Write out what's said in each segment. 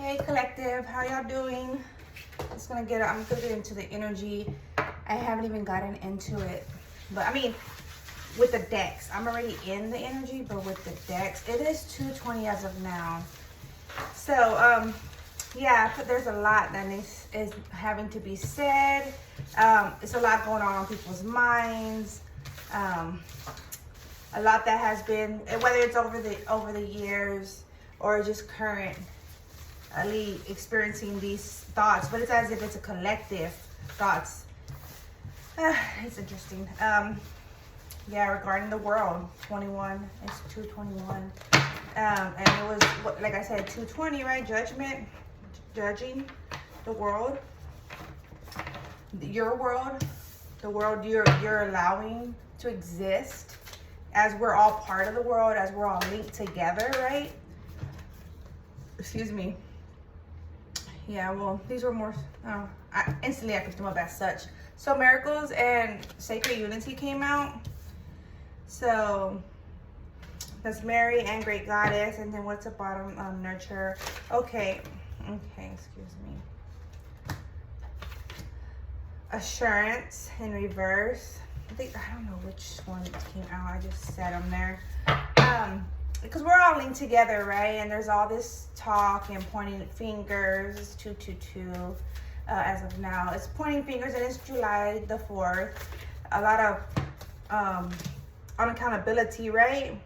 Hey collective, how y'all doing? I'm gonna get into the energy. I haven't even gotten into it, but I mean, with the decks, I'm already in the energy, but with the decks, it is 2:20 as of now. So, yeah, there's a lot that is having to be said. It's a lot going on people's minds. A lot that has been, whether it's over the years or just currently experiencing these thoughts, but it's as if it's a collective thoughts. It's interesting. Yeah, regarding the world, 21, it's 2:21. And it was, like I said, 2:20, right? Judgment, judging the world, your world, the world you're allowing to exist, as we're all part of the world, as we're all linked together, right? Excuse me. Yeah, well, these were more, instantly I picked them up as such. So Miracles and Sacred Unity came out. So that's Mary and Great Goddess. And then what's the bottom? Nurture. Okay, excuse me. Assurance in reverse. I don't know which one came out. I just said them there. Because we're all linked together, right? And there's all this talk and pointing fingers. It's 222 as of now. It's pointing fingers, and it's July the 4th. A lot of unaccountability, right?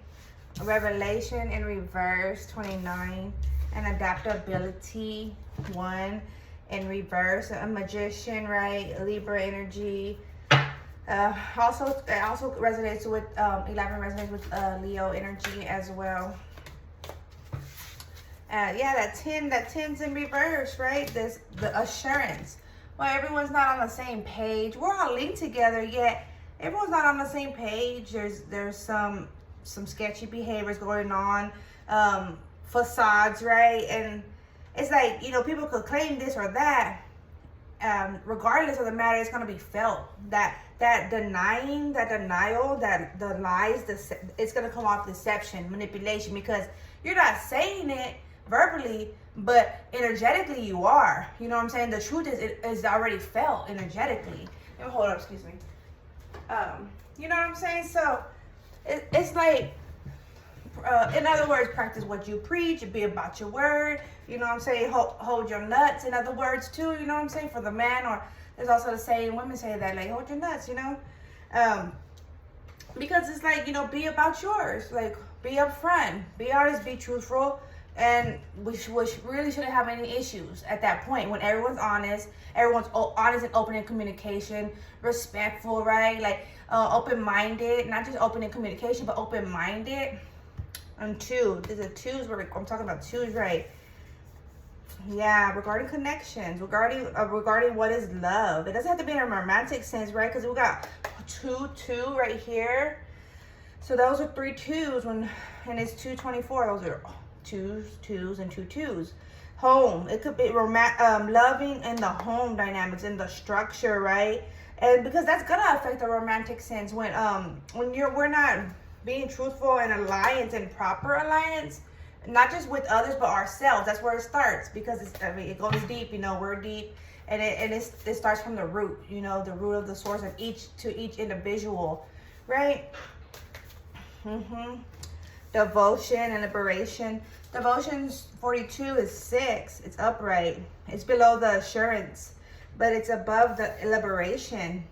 Revelation in reverse, 29. And adaptability, 1 in reverse. A magician, right? Libra energy. It also resonates with 11 resonates with Leo energy as well. Yeah, that 10's in reverse, right? The assurance. Well, everyone's not on the same page. We're all linked together, yet everyone's not on the same page. There's some sketchy behaviors going on, facades, right? And it's like, people could claim this or that. Regardless of the matter, it's going to be felt. That denial, the lies, it's going to come off deception, manipulation, because you're not saying it verbally, but energetically you are. You know what I'm saying? The truth is already felt energetically. Hold up, excuse me. You know what I'm saying? So it's like, in other words, practice what you preach, be about your word. You know what I'm saying? Hold your nuts, in other words, too. You know what I'm saying? For the man, or there's also the saying, women say that, like, hold your nuts, because it's like, be about yours. Like, be upfront, be honest, be truthful. And we really shouldn't have any issues at that point when everyone's honest and open in communication, respectful, right? Like, open-minded, not just open in communication, but open-minded. And 2, there's a 2s where I'm talking about 2s, right? Yeah, regarding connections, regarding what is love. It doesn't have to be in a romantic sense, right? Because we got 2 right here. So those are 3 2s and it's 224. Those are 2s and 2 2s. Home. It could be loving in the home dynamics, in the structure, right? And because that's gonna affect the romantic sense when we're not being truthful in alliance and proper alliance. Not just with others, but ourselves. That's where it starts, because it goes deep. We're deep, and it starts from the root. The root of the source of each individual, right? Devotion and liberation. Devotion's 42 is 6. It's upright. It's below the assurance, but it's above the liberation.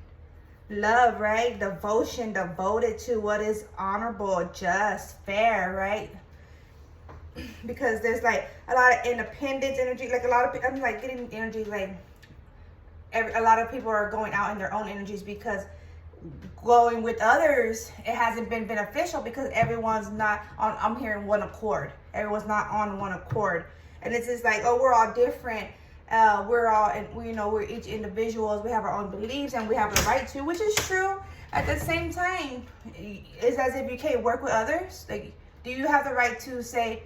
Love, right? Devotion, devoted to what is honorable, just, fair, right? Because there's like a lot of independence energy, like a lot of people, I'm like getting energy, like a lot of people are going out in their own energies, because going with others, it hasn't been beneficial, because everyone's not on, I'm hearing one accord. Everyone's not on one accord. And it's just like, oh, we're all different. We're all, we're each individuals. We have our own beliefs, and we have a right to, which is true. At the same time, it's as if you can't work with others. Like, do you have the right to say,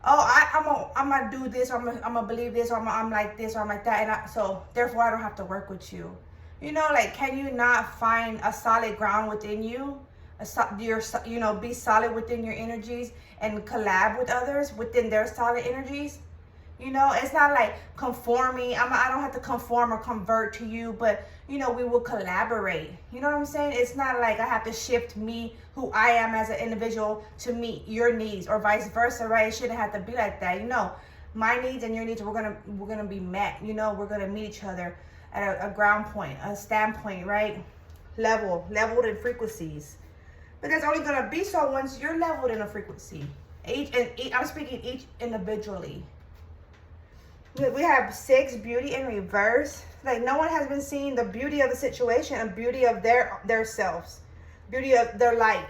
oh, I'm gonna do this, or I'm gonna believe this, or I'm like this, or I'm like that, and so therefore I don't have to work with you. Like, can you not find a solid ground within you? Be solid within your energies and collab with others within their solid energies. You know, it's not like conforming. I don't have to conform or convert to you, but, you know, we will collaborate. You know what I'm saying? It's not like I have to shift me, who I am as an individual, to meet your needs or vice versa, right? It shouldn't have to be like that. You know, my needs and your needs, we're gonna be met. You know, we're gonna meet each other at a ground point, a standpoint, right? Leveled in frequencies. But that's only gonna be so once you're leveled in a frequency. I'm speaking each individually. We have 6, beauty in reverse. Like, no one has been seeing the beauty of the situation and beauty of their selves, beauty of their light.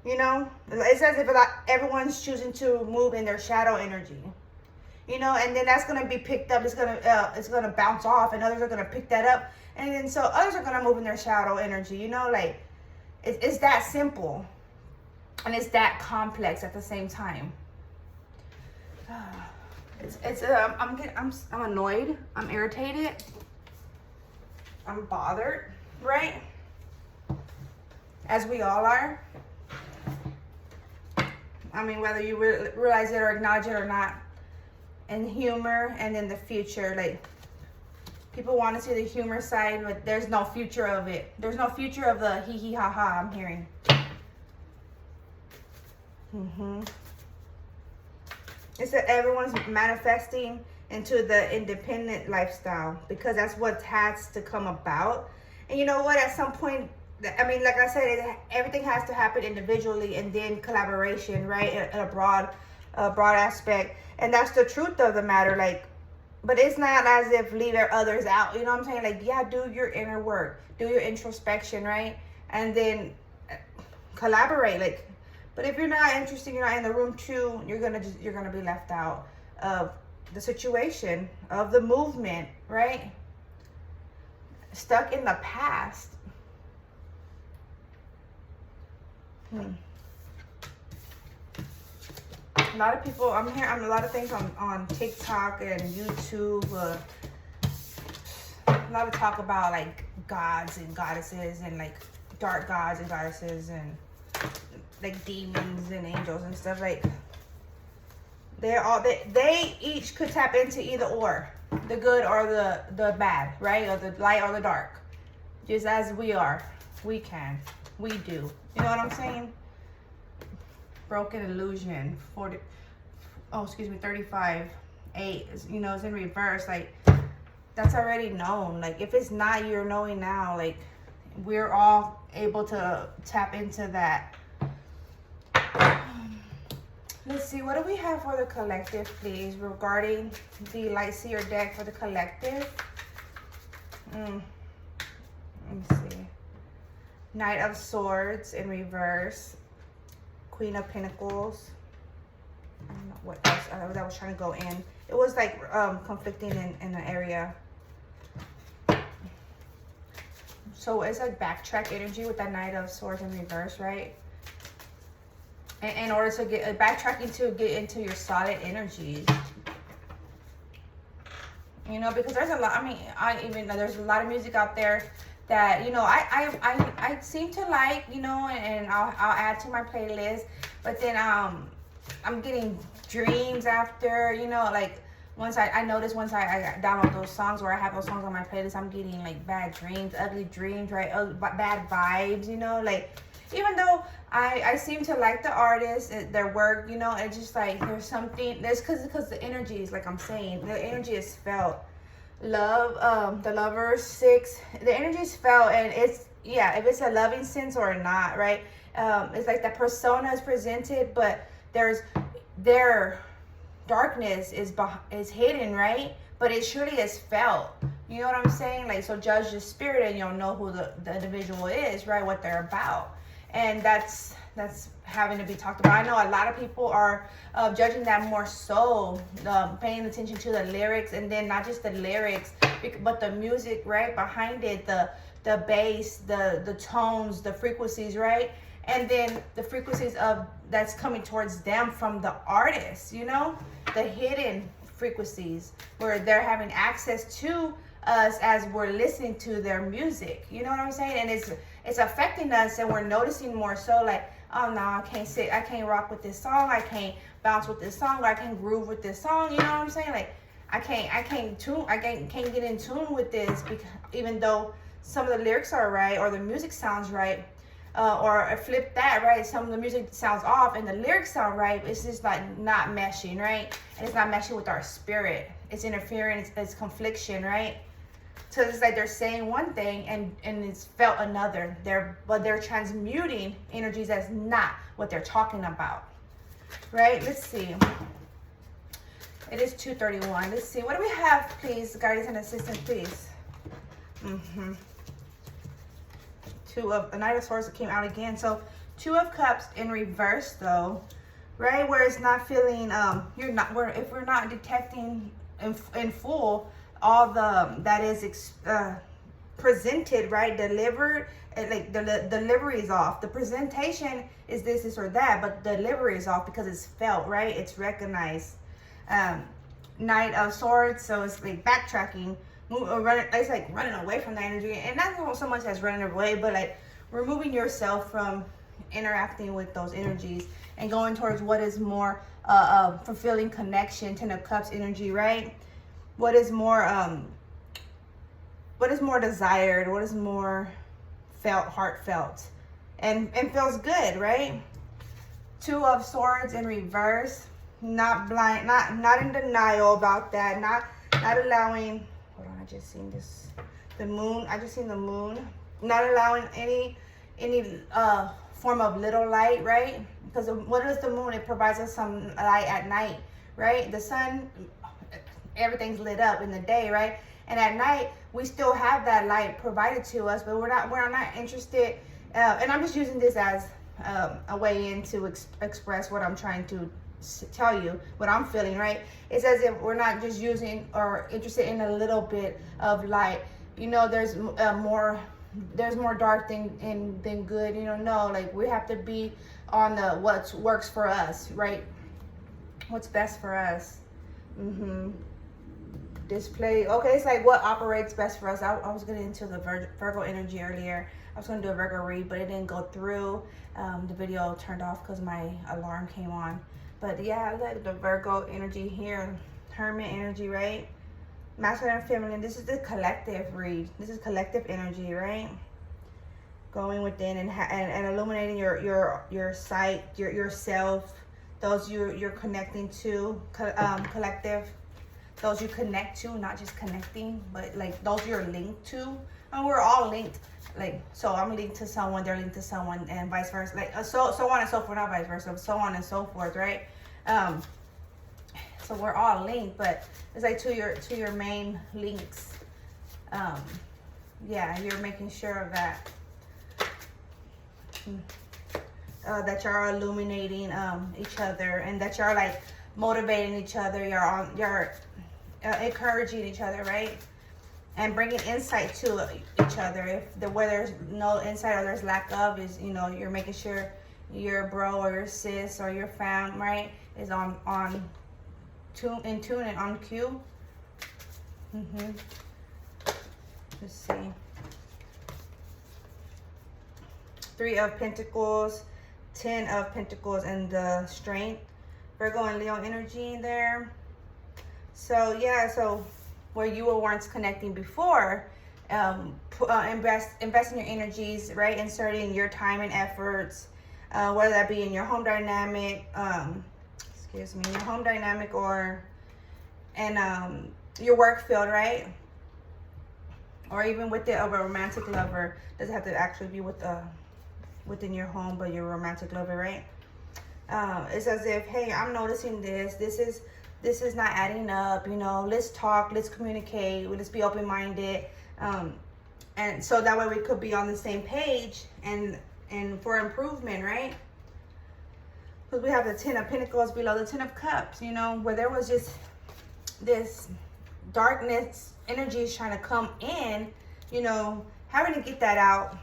You know, it's as if everyone's choosing to move in their shadow energy. You know, and then that's gonna be picked up. It's gonna bounce off, and others are gonna pick that up, and then so others are gonna move in their shadow energy. You know, like it's that simple, and it's that complex at the same time. I'm annoyed. I'm irritated. I'm bothered, right? As we all are. I mean, whether you realize it or acknowledge it or not. And humor, and in the future, like, people want to see the humor side, but there's no future of it. There's no future of the hee hee ha ha I'm hearing. It's that everyone's manifesting into the independent lifestyle, because that's what has to come about. And you know what? At some point, I mean, like I said, everything has to happen individually and then collaboration, right? In a broad aspect. And that's the truth of the matter. Like, but it's not as if leave others out. You know what I'm saying? Like, yeah, do your inner work, do your introspection, right? And then collaborate. Like, but if you're not interested, you're not in the room too, you're gonna be left out of the situation, of the movement, right? Stuck in the past. A lot of people, I'm hearing a lot of things on TikTok and YouTube. A lot of talk about like gods and goddesses and like dark gods and goddesses and like demons and angels and stuff. Like, they each could tap into either or, the good or the bad, right? Or the light or the dark. Just as we are, we do. You know what I'm saying? Broken illusion. 35. 8 is, you know, it's in reverse. Like, that's already known. Like, if it's not, you're knowing now. Like, we're all able to tap into that. Let's see, what do we have for the collective, please, regarding the Light Seer deck for the collective? Let me see. Knight of Swords in reverse. Queen of Pentacles. I don't know what else that was trying to go in. It was like conflicting in an area. So it's like backtrack energy with that Knight of Swords in reverse, right? In order to get backtracking to get into your solid energies. You know, because there's a lot. I mean, I even know there's a lot of music out there that, you know, I seem to like, you know, and I'll add to my playlist. But then I'm getting dreams after, you know, like once I notice once I download those songs, or I have those songs on my playlist, I'm getting like bad dreams, ugly dreams, right? Bad vibes, you know, like, even though I seem to like the artist, their work, you know, it's just like there's something, because the energy is, like I'm saying, the energy is felt. Love, the Lovers 6, the energy is felt, and it's, yeah, if it's a loving sense or not, right? It's like the persona is presented, but their darkness is hidden, right? But it surely is felt. You know what I'm saying? Like, so judge the spirit and you'll know who the individual is, right? What they're about. And that's having to be talked about. I know a lot of people are judging that more so, paying attention to the lyrics, and then not just the lyrics, but the music, right, behind it, the bass, the tones, the frequencies, right? And then the frequencies of that's coming towards them from the artist, you know, the hidden frequencies where they're having access to us as we're listening to their music. You know what I'm saying? And it's affecting us, and we're noticing more so, like, oh no, I can't rock with this song, I can't bounce with this song, or I can't groove with this song, you know what I'm saying? Like, I can't get in tune with this, because even though some of the lyrics are right, or the music sounds right, or flip that, right? Some of the music sounds off and the lyrics sound right. It's just like not meshing, right? And it's not meshing with our spirit. It's interfering. It's confliction, right? So it's like they're saying one thing and it's felt another. But they're transmuting energies that's not what they're talking about, right? Let's see. It is 2:31. Let's see. What do we have, please, guardians and assistants, please? A Knight of Swords came out again. So 2 of Cups in reverse, though, right? Where it's not feeling if we're not detecting in full all that is presented, right? Delivered, like the delivery is off. The presentation is this or that, but the delivery is off because it's felt, right? It's recognized. Knight of Swords, so it's like backtracking. It's like running away from the energy, and not so much as running away, but like removing yourself from interacting with those energies and going towards what is more fulfilling connection. 10 of Cups energy, right? What is more desired? What is more heartfelt, and feels good, right? 2 of Swords in reverse, not blind, not in denial about that, not allowing. Hold on, I just seen this. The moon. I just seen the moon. Not allowing any form of little light, right? Because what is the moon? It provides us some light at night, right? The sun, everything's lit up in the day, right? And at night, we still have that light provided to us, but we're not interested. And I'm just using this as a way in to express what I'm trying to tell you, what I'm feeling, right? It's as if we're not just using or interested in a little bit of light. You know, there's more dark than good. You know, no, like we have to be on the what works for us, right? What's best for us. Display. Okay, it's like what operates best for us. I was getting into the Virgo energy earlier. I was going to do a Virgo read, but it didn't go through. The video turned off because my alarm came on. But yeah, I like the Virgo energy here. Hermit energy, right? Masculine and feminine. This is the collective read. This is collective energy, right? Going within and illuminating your sight, yourself. Those you're connecting to, collective. Those you connect to, not just connecting, but like those you're linked to. And we're all linked. Like, so I'm linked to someone, they're linked to someone, and vice versa. Like, so on and so forth, not vice versa, so on and so forth, right? So we're all linked, but it's like to your main links. Yeah, you're making sure of that. That you're illuminating each other, and that you're like motivating each other. You're encouraging each other, right? And bringing insight to each other. Where there's no insight or there's lack of, is, you know, you're making sure your bro or your sis or your fam, right, is in tune and on cue. Let's see. 3 of Pentacles, 10 of Pentacles, and the Strength. Virgo and Leo energy in there. So yeah, so where you were once connecting before, invest in your energies, right? Inserting your time and efforts, whether that be in your home dynamic, your home dynamic, or your work field, right? Or even with a romantic lover. Doesn't have to actually be within your home, but your romantic lover, right? It's as if, hey, I'm noticing this. This is not adding up, you know, let's talk, let's communicate, let's be open-minded. And so that way we could be on the same page and for improvement, right? Because we have the 10 of Pentacles below the 10 of Cups, you know, where there was just this darkness energy trying to come in, you know, having to get that out,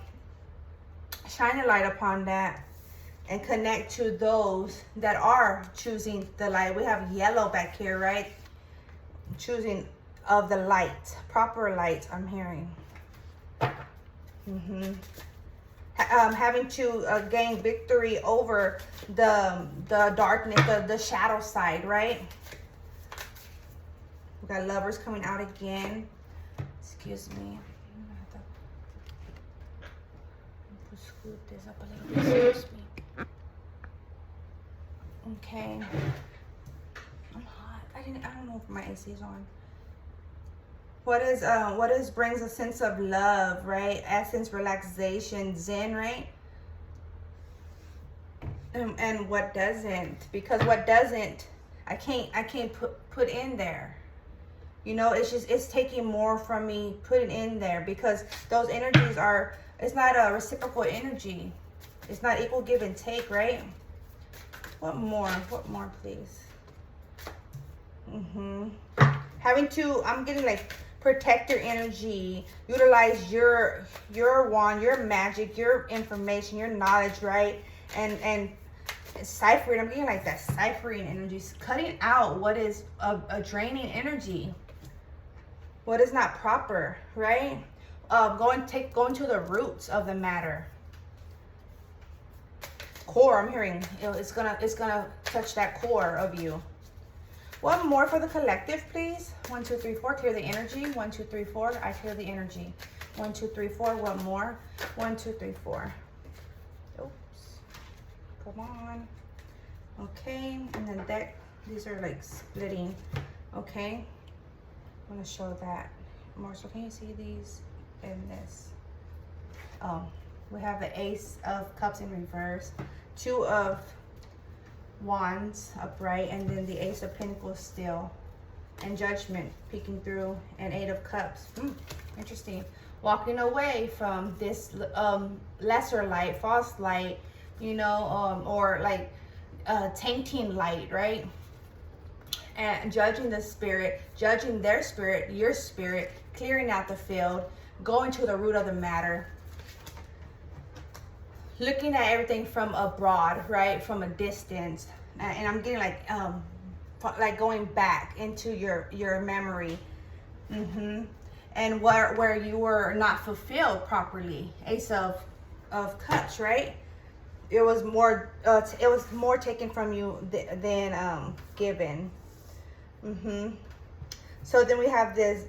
shine a light upon that, and connect to those that are choosing the light. We have yellow back here, right? Choosing of the light, proper light, I'm hearing. having to gain victory over the darkness, the shadow side, right? We got Lovers coming out again. Excuse me. Scoop this up a little bit, so to speak. Okay. I'm hot. I don't know if my AC is on. What is brings a sense of love, right? Essence, relaxation, zen, right? And what doesn't? Because what doesn't, I can't put in there. You know, it's taking more from me putting in there, because those energies are, it's not a reciprocal energy. It's not equal give and take, right? What more? What more, please? Having to, I'm getting like, protect your energy, utilize your wand, your magic, your information, your knowledge, right? And ciphering, I'm getting like that ciphering energy, cutting out what is a draining energy, what is not proper, right? Going to the roots of the matter. Core, I'm hearing, it's gonna touch that core of you. One more for the collective, please. 1, 2, 3, 4. Clear the energy. 1, 2, 3, 4. I clear the energy. 1, 2, 3, 4. One more. 1, 2, 3, 4. Oops. Come on. Okay. And then that. These are like splitting. Okay. I'm gonna show that more. So can you see these in this? Oh, we have the Ace of Cups in reverse. 2 of Wands upright, and then the Ace of Pentacles still, and Judgment peeking through, and 8 of Cups. Interesting. Walking away from this lesser light, false light, you know, or like tainting light, right? And judging the spirit, judging their spirit, your spirit, clearing out the field, going to the root of the matter. Looking at everything from abroad, right? From a distance. And I'm getting like going back into your memory. And where you were not fulfilled properly. Ace of Cups, right? It was more taken from you than given. So then we have this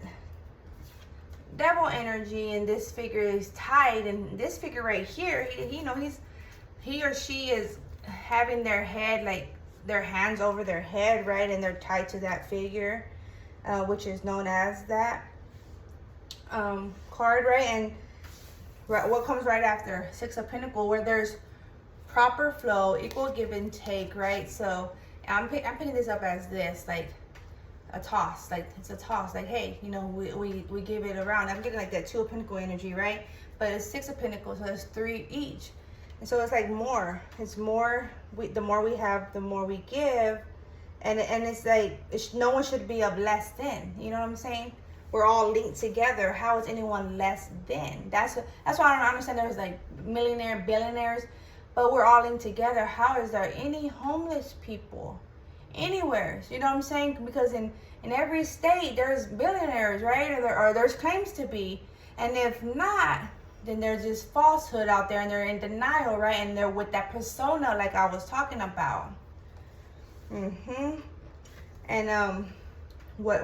Devil energy, and this figure is tied, and this figure right here, he or she is having their head, like their hands over their head, right? And they're tied to that figure, which is known as that card, right? And what comes right after? 6 of Pentacles, where there's proper flow, equal give and take, right? So I'm picking this up as this, like a toss, like it's a toss, like, hey, you know, we give it around. I'm getting like that 2 of Pentacles energy, right? But it's 6 of Pentacles, so it's 3 each. And so it's like more. It's more. The more we have, the more we give, and it's like no one should be of less than. You know what I'm saying? We're all linked together. How is anyone less than? That's why I don't understand. There's like millionaire, billionaires, but we're all linked together. How is there any homeless people anywhere? You know what I'm saying? Because in every state there's billionaires, right? Or there's claims to be, and if not, then there's this falsehood out there, and they're in denial, right? And they're with that persona, like I was talking about. And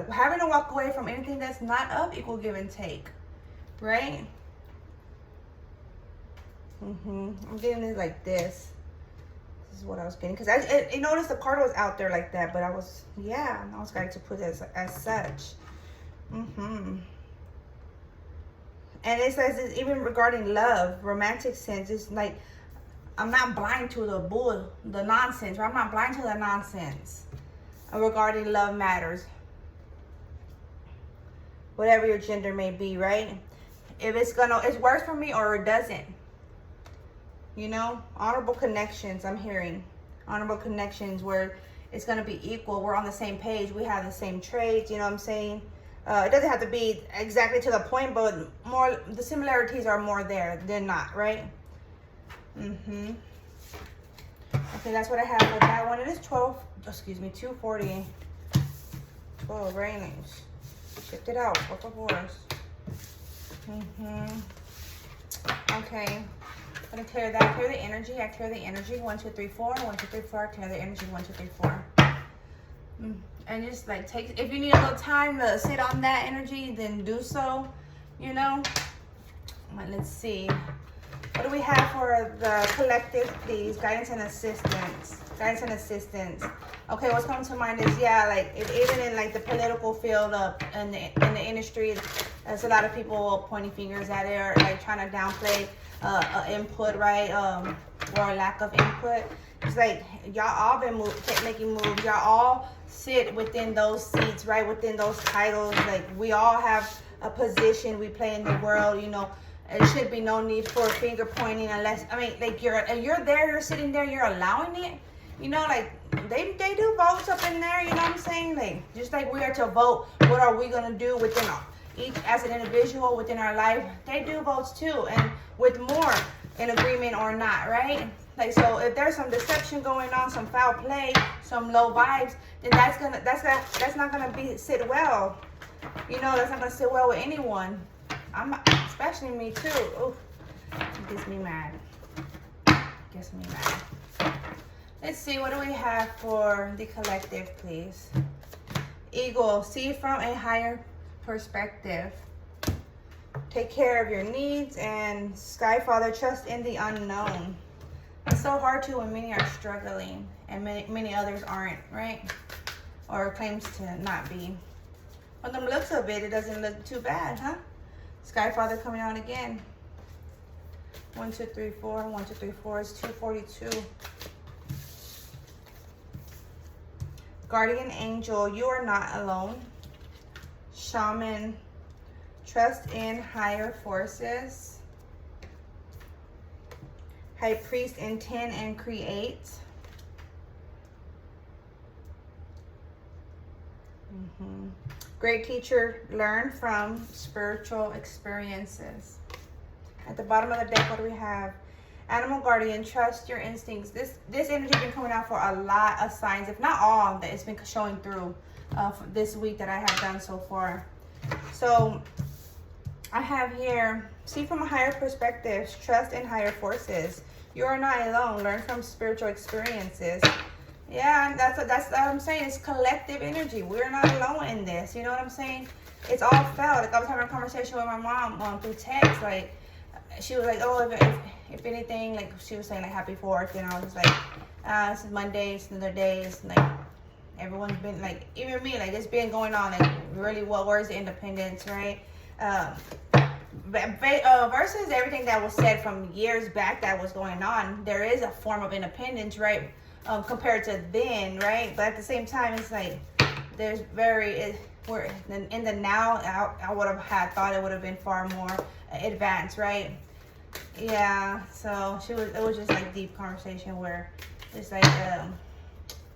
having to walk away from anything that's not of equal give and take, right? I'm getting it like this. This is what I was getting, because I noticed the card was out there like that, but I was going to put it as such. And it says it's even regarding love, romantic sense. It's like I'm not blind to the nonsense, or I'm not blind to the nonsense regarding love matters. Whatever your gender may be, right? If it works for me or it doesn't. You know, honorable connections, I'm hearing. Honorable connections where it's going to be equal. We're on the same page. We have the same traits, you know what I'm saying? It doesn't have to be exactly to the point, but more, the similarities are more there than not, right? Okay, that's what I have for that one. It is 240. 12, very nice. Shift it out, por favor. Okay. gonna clear that, clear the energy. I clear the energy. 1, 2, 3, 4. 1, 2, 3, 4. I clear the energy. 1, 2, 3, 4. And just like take, if you need a little time to sit on that energy, then do so, you know. But let's see. What do we have for the collective, please? Guidance and assistance. Guidance and assistance. Okay, what's coming to mind is, yeah, like even in like the political field in the industry, there's a lot of people pointing fingers at it, or like trying to downplay input, right? Or a lack of input. It's like y'all all been making moves. Y'all all sit within those seats, right? Within those titles. Like we all have a position we play in the world, you know. There should be no need for finger pointing unless, I mean, like you're there, you're sitting there, you're allowing it. You know, like they do votes up in there, you know what I'm saying? Like just like we are to vote, what are we gonna do within each as an individual within our life? They do votes too, and with more in agreement or not, right? Like, so if there's some deception going on, some foul play, some low vibes, then that's not gonna sit well. You know, that's not gonna sit well with anyone. Especially me too. Ooh, it gets me mad. Gets me mad. Let's see, what do we have for the collective, please? Eagle, see from a higher perspective. Take care of your needs. And Sky Father, trust in the unknown. It's so hard to when many are struggling and many others aren't, right? Or claims to not be. From the looks of it, it doesn't look too bad, huh? Sky Father coming out again. 1, 2, 3, 4. 1, 2, 3, 4 is 242. Guardian Angel, you are not alone. Shaman, trust in higher forces. High Priest, intend and create. Great teacher, learn from spiritual experiences. At the bottom of the deck, what do we have? Animal guardian, trust your instincts. This energy has been coming out for a lot of signs, if not all, that it's been showing through for this week that I have done so far. So I have here, see from a higher perspective, trust in higher forces. You are not alone. Learn from spiritual experiences. Yeah, that's what I'm saying. It's collective energy. We're not alone in this. You know what I'm saying? It's all felt. Like I was having a conversation with my mom through text. Like she was like, oh, if anything, like she was saying like happy 4th, and I was just like, this is Monday, it's another day. It's like everyone's been like, even me, like it's been going on. Like really, where's the independence, right? Versus everything that was said from years back that was going on, there is a form of independence, right? Compared to then, right? But at the same time, it's like there's we're in the now. I would have thought it would have been far more advanced, right? Yeah. So it was just like deep conversation where it's like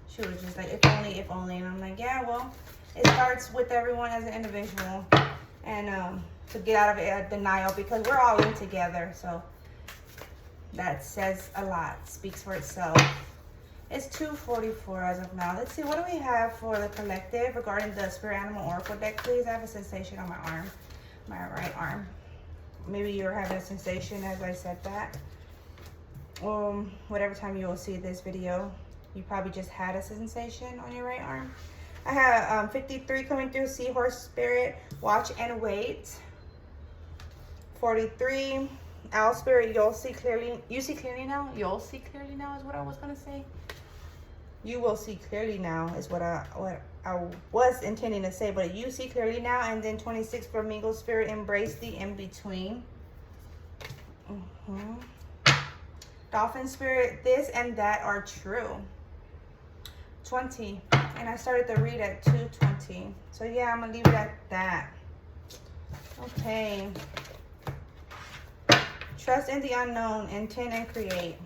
she was just like if only, and I'm like, yeah, well, it starts with everyone as an individual, and to get out of denial, because we're all in together. So that says a lot, speaks for itself. It's 2:44 as of now. Let's see, what do we have for the collective regarding the Spirit Animal Oracle deck, please? I have a sensation on my arm, my right arm. Maybe you're having a sensation as I said that. Whatever time you will see this video, you probably just had a sensation on your right arm. I have 53 coming through, Seahorse Spirit, watch and wait. 43, Owl Spirit, you'll see clearly. You see clearly now? You'll see clearly now is what I was going to say. You will see clearly now is what I was intending to say, but you see clearly now. And then 26, Flamingo Spirit, embrace the in-between. Dolphin Spirit, this and that are true. 20, and I started the read at 2:20. So yeah, I'm going to leave it at that. Okay. Trust in the unknown, intend and create.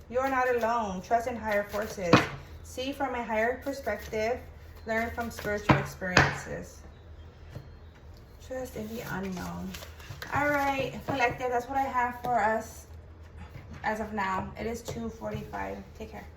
You are not alone. Trust in higher forces. See from a higher perspective. Learn from spiritual experiences. Trust in the unknown. All right, collective, that's what I have for us as of now. It is 2:45. Take care.